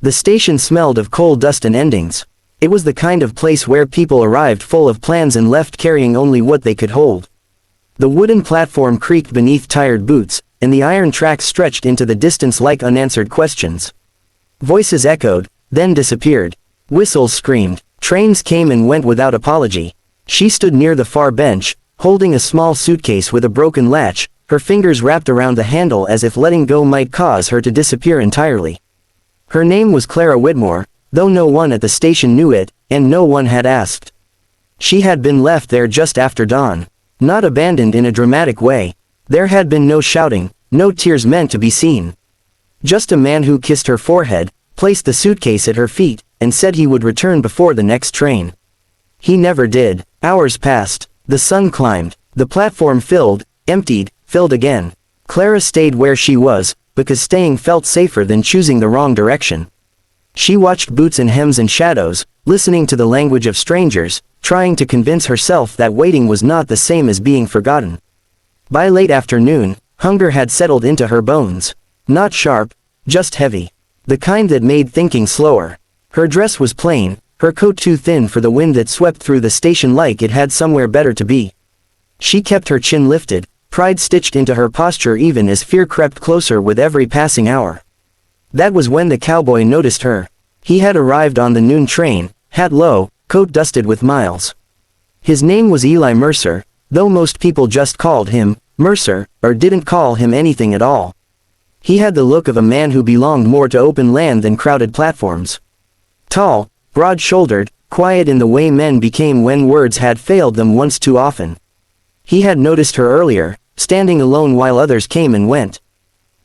The station smelled of coal dust and endings. It was the kind of place where people arrived full of plans and left carrying only what they could hold. The wooden platform creaked beneath tired boots, and the iron tracks stretched into the distance like unanswered questions. Voices echoed, then disappeared. Whistles screamed. Trains came and went without apology. She stood near the far bench, holding a small suitcase with a broken latch, her fingers wrapped around the handle as if letting go might cause her to disappear entirely. Her name was Clara Whitmore, though no one at the station knew it, and no one had asked. She had been left there just after dawn. Not abandoned in a dramatic way. There had been no shouting, no tears meant to be seen. Just a man who kissed her forehead, placed the suitcase at her feet, and said he would return before the next train. He never did. Hours passed. The sun climbed. The platform filled, emptied, filled again. Clara stayed where she was, because staying felt safer than choosing the wrong direction. She watched boots and hems and shadows, listening to the language of strangers, trying to convince herself that waiting was not the same as being forgotten. By late afternoon, hunger had settled into her bones. Not sharp, just heavy. The kind that made thinking slower. Her dress was plain, her coat too thin for the wind that swept through the station like it had somewhere better to be. She kept her chin lifted, pride stitched into her posture even as fear crept closer with every passing hour. That was when the cowboy noticed her. He had arrived on the noon train, hat low, coat dusted with miles. His name was Eli Mercer, though most people just called him Mercer, or didn't call him anything at all. He had the look of a man who belonged more to open land than crowded platforms. Tall, broad-shouldered, quiet in the way men became when words had failed them once too often. He had noticed her earlier, standing alone while others came and went.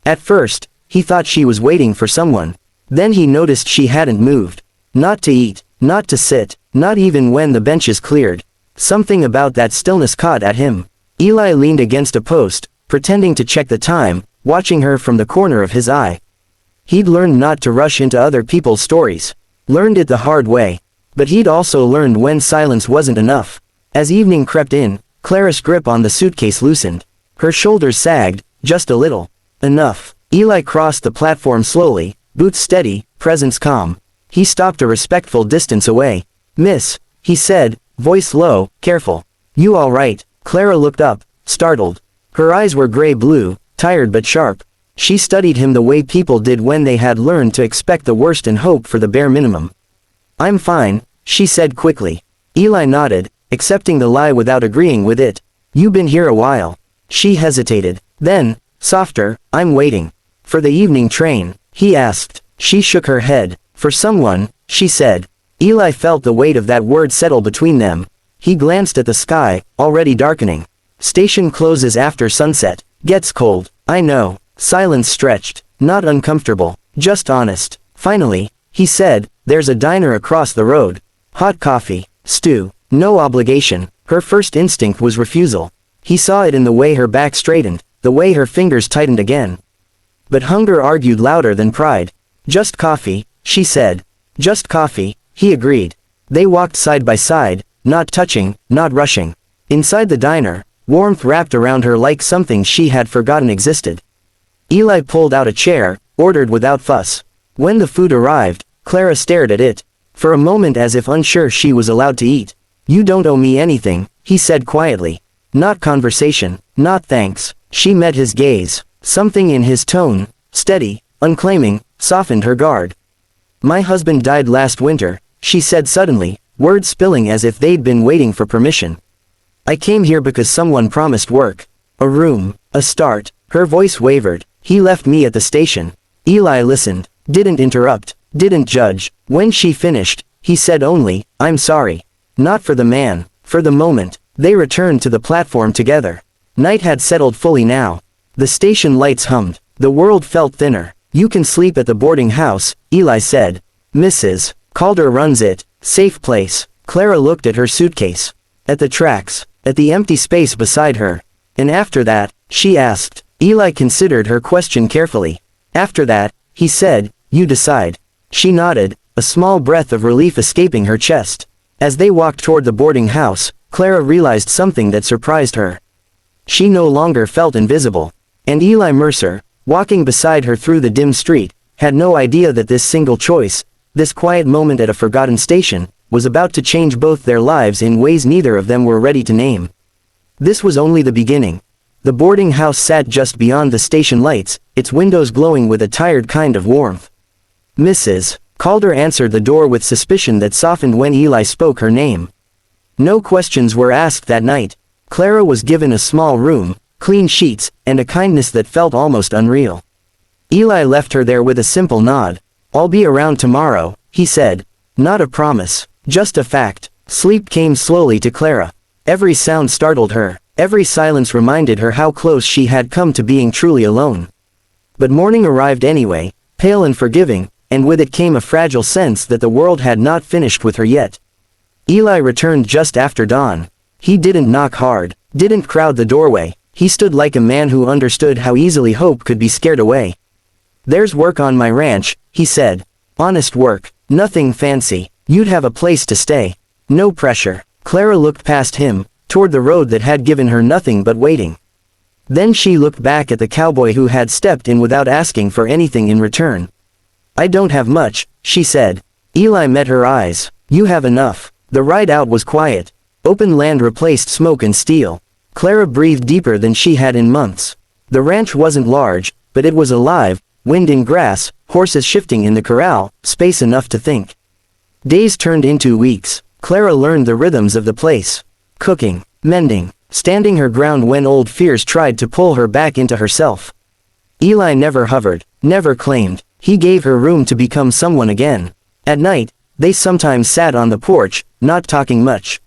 At first, he thought she was waiting for someone. Then he noticed she hadn't moved. Not to eat, not to sit, not even when the benches cleared. Something about that stillness caught at him. Eli leaned against a post, pretending to check the time, watching her from the corner of his eye. He'd learned not to rush into other people's stories. Learned it the hard way. But he'd also learned when silence wasn't enough. As evening crept in, Clara's grip on the suitcase loosened. Her shoulders sagged, just a little. Enough. Eli crossed the platform slowly, boots steady, presence calm. He stopped a respectful distance away. "Miss," he said, voice low, careful. "You all right?" Clara looked up, startled. Her eyes were gray-blue, tired but sharp. She studied him the way people did when they had learned to expect the worst and hope for the bare minimum. "I'm fine," she said quickly. Eli nodded, accepting the lie without agreeing with it. "You been here a while." She hesitated. Then, softer, "I'm waiting." "For the evening train?" he asked. She shook her head. "For someone," she said. Eli felt the weight of that word settle between them. He glanced at the sky, already darkening. "Station closes after sunset. Gets cold." "I know." Silence stretched. Not uncomfortable, just honest. Finally, he said, "There's a diner across the road. Hot coffee, stew, no obligation." Her first instinct was refusal. He saw it in the way her back straightened, the way her fingers tightened again. But hunger argued louder than pride. "Just coffee," she said. "Just coffee," he agreed. They walked side by side, not touching, not rushing. Inside the diner, warmth wrapped around her like something she had forgotten existed. Eli pulled out a chair, ordered without fuss. When the food arrived, Clara stared at it. For a moment as if unsure she was allowed to eat. "You don't owe me anything," he said quietly. "Not conversation, not thanks." She met his gaze. Something in his tone, steady, unclaiming, softened her guard. "My husband died last winter," she said suddenly, words spilling as if they'd been waiting for permission. "I came here because someone promised work. A room, a start." Her voice wavered. "He left me at the station." Eli listened, didn't interrupt, didn't judge. When she finished, he said only, "I'm sorry." Not for the man, for the moment. They returned to the platform together. Night had settled fully now. The station lights hummed. The world felt thinner. "You can sleep at the boarding house," Eli said. "Mrs. Calder runs it. Safe place." Clara looked at her suitcase. At the tracks. At the empty space beside her. "And after that?" she asked. Eli considered her question carefully. "After that," he said, "you decide." She nodded, a small breath of relief escaping her chest. As they walked toward the boarding house, Clara realized something that surprised her. She no longer felt invisible. And Eli Mercer, walking beside her through the dim street, had no idea that this single choice, this quiet moment at a forgotten station, was about to change both their lives in ways neither of them were ready to name. This was only the beginning. The boarding house sat just beyond the station lights, its windows glowing with a tired kind of warmth. Mrs. Calder answered the door with suspicion that softened when Eli spoke her name. No questions were asked that night. Clara was given a small room, clean sheets, and a kindness that felt almost unreal. Eli left her there with a simple nod. "I'll be around tomorrow," he said. Not a promise, just a fact. Sleep came slowly to Clara. Every sound startled her. Every silence reminded her how close she had come to being truly alone. But morning arrived anyway, pale and forgiving, and with it came a fragile sense that the world had not finished with her yet. Eli returned just after dawn. He didn't knock hard, didn't crowd the doorway. He stood like a man who understood how easily hope could be scared away. "There's work on my ranch," he said. "Honest work, nothing fancy. You'd have a place to stay. No pressure." Clara looked past him, toward the road that had given her nothing but waiting. Then she looked back at the cowboy who had stepped in without asking for anything in return. "I don't have much," she said. Eli met her eyes. "You have enough." The ride out was quiet. Open land replaced smoke and steel. Clara breathed deeper than she had in months. The ranch wasn't large, but it was alive, wind in grass, horses shifting in the corral, space enough to think. Days turned into weeks. Clara learned the rhythms of the place. Cooking, mending, standing her ground when old fears tried to pull her back into herself. Eli never hovered, never claimed. He gave her room to become someone again. At night, they sometimes sat on the porch, not talking much.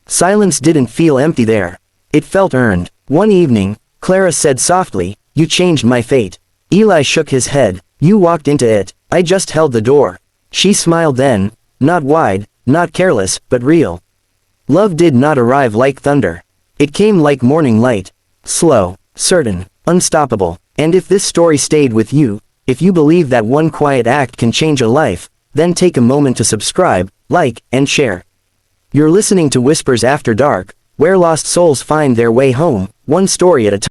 Silence didn't feel empty there. It felt earned. One evening, Clara said softly, "You changed my fate." Eli shook his head. "You walked into it. I just held the door." She smiled then, not wide, not careless, but real. Love did not arrive like thunder. It came like morning light. Slow, certain, unstoppable. And if this story stayed with you, if you believe that one quiet act can change a life, then take a moment to subscribe, like, and share. You're listening to Whispers After Dark, where lost souls find their way home, one story at a time.